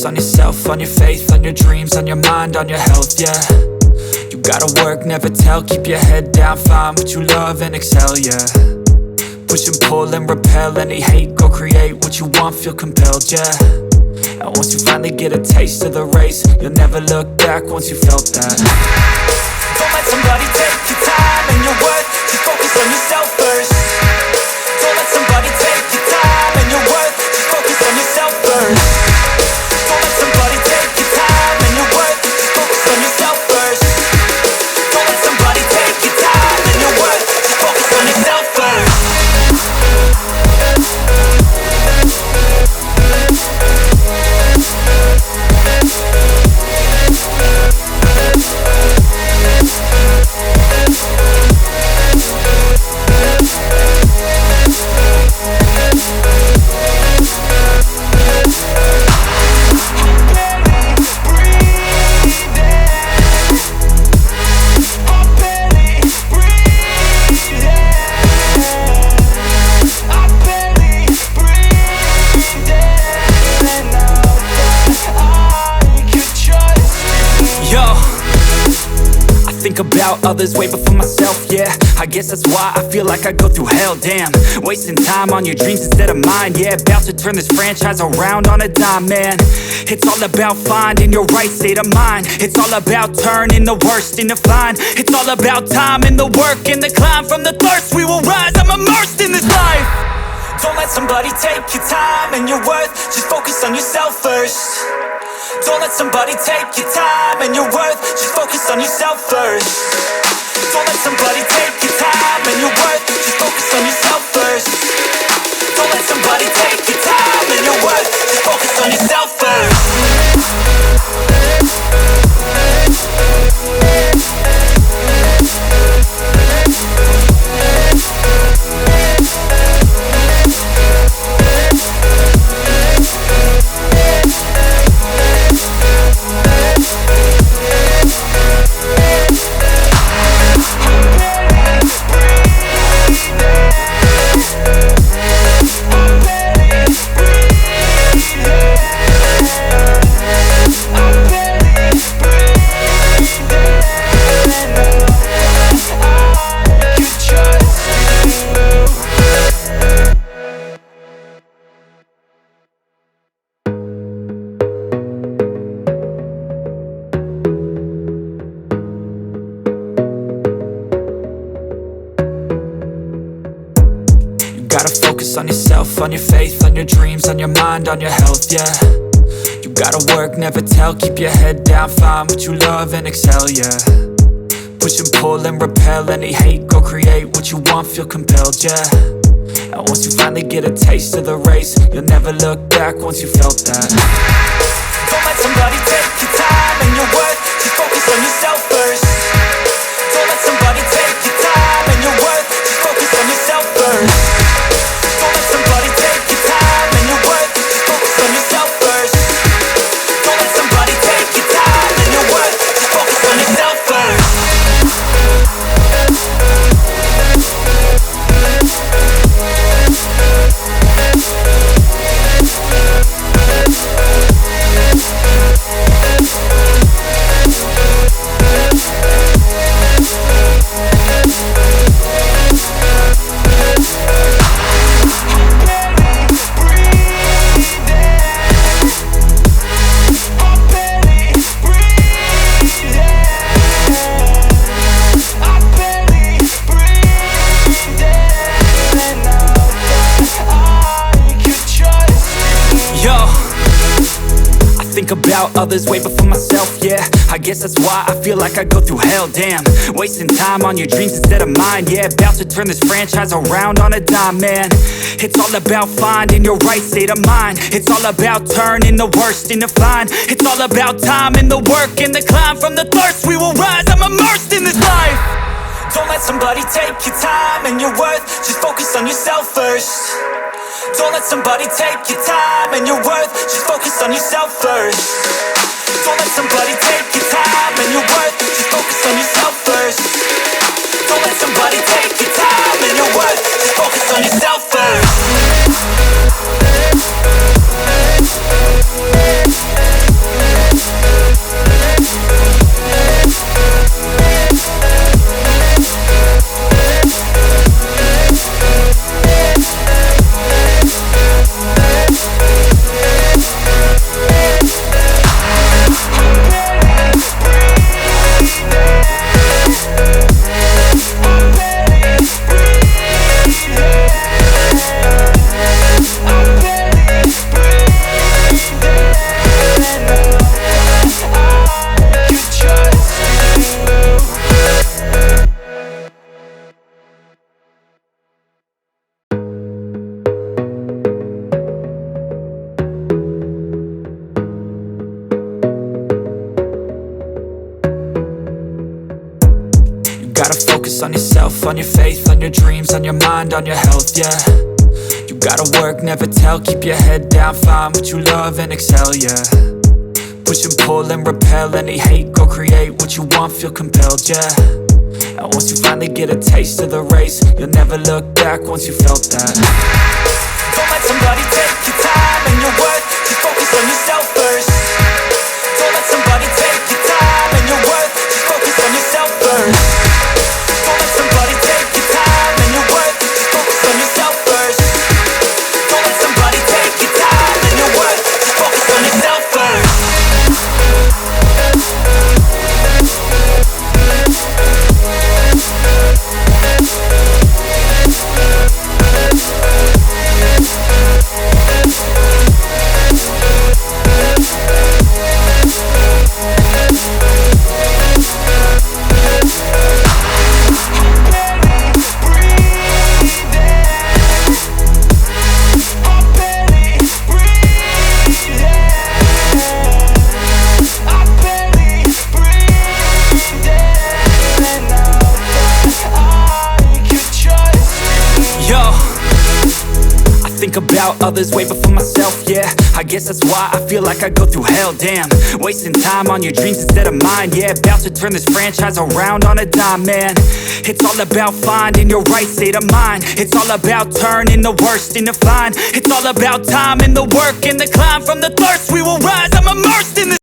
focus on yourself, on your faith, on your dreams, on your mind, on your health, yeah. You gotta work, never tell, keep your head down, find what you love and excel, yeah. Push and pull and repel any hate, go create what you want, feel compelled, yeah. And once you finally get a taste of the race, you'll never look back once you felt that. Don't let somebody take your time and your worth, just focus on yourself first. Don't let somebody take your time and your worth, just focus on yourself first. Don't let somebody take your time and your worth, just focus on yourself first. Don't let somebody take your time and your worth, just focus on yourself first. Think about others way before myself, yeah. I guess that's why I feel like I go through hell, damn. Wasting time on your dreams instead of mine, yeah. About to turn this franchise around on a dime, man. It's all about finding your right state of mind. It's all about turning the worst into fine. It's all about time and the work and the climb. From the thirst we will rise, I'm immersed in this life. Don't let somebody take your time and your worth, just focus on yourself first. Don't let somebody take your time and your worth, just focus on yourself first. Don't let somebody take your time and your worth, just focus on yourself first. Don't let somebody take your time and your worth, just focus on yourself first. Gotta focus on yourself, on your faith, on your dreams, on your mind, on your health, yeah. You gotta work, never tell, keep your head down, find what you love and excel, yeah. Push and pull and repel any hate, go create what you want, feel compelled, yeah. And once you finally get a taste of the race, you'll never look back once you felt that. Don't let somebody take your time and your worth, just focus on yourself first. Don't let somebody take your time and your worth, just focus on yourself first. Don't let somebody take your time and your worth, just focus on yourself first. Don't let somebody take your time and your worth, just focus on yourself first. Think about others way before myself, yeah. I guess that's why I feel like I go through hell, damn. Wasting time on your dreams instead of mine, yeah. About to turn this franchise around on a dime, man. It's all about finding your right state of mind. It's all about turning the worst into fine. It's all about time and the work and the climb. From the thirst we will rise, I'm immersed in this life. Don't let somebody take your time and your worth, just focus on yourself first. Don't let somebody take your time and your worth, just focus on yourself first. Don't let somebody take your time and your worth, just focus on yourself first. Don't let somebody take your time and your worth, just focus on yourself first. focus on yourself, on your faith, on your dreams, on your mind, on your health, yeah. You gotta work, never tell, keep your head down, find what you love and excel, yeah. Push and pull and repel any hate, go create what you want, feel compelled, yeah. And once you finally get a taste of the race, you'll never look back once you felt that. Don't let somebody take your time and your worth, just focus on yourself first. Don't let somebody take your time and your worth, just focus on yourself first. Don't let somebody take your time and your worth, just focus on yourself first. Don't let somebody take your time and your worth, just focus on yourself first. About others way before myself, yeah. I guess that's why I feel like I go through hell, damn. Wasting time on your dreams instead of mine, yeah. About to turn this franchise around on a dime, man. It's all about finding your right state of mind. It's all about turning the worst into fine. It's all about time and the work and the climb. From the thirst we will rise, I'm immersed in this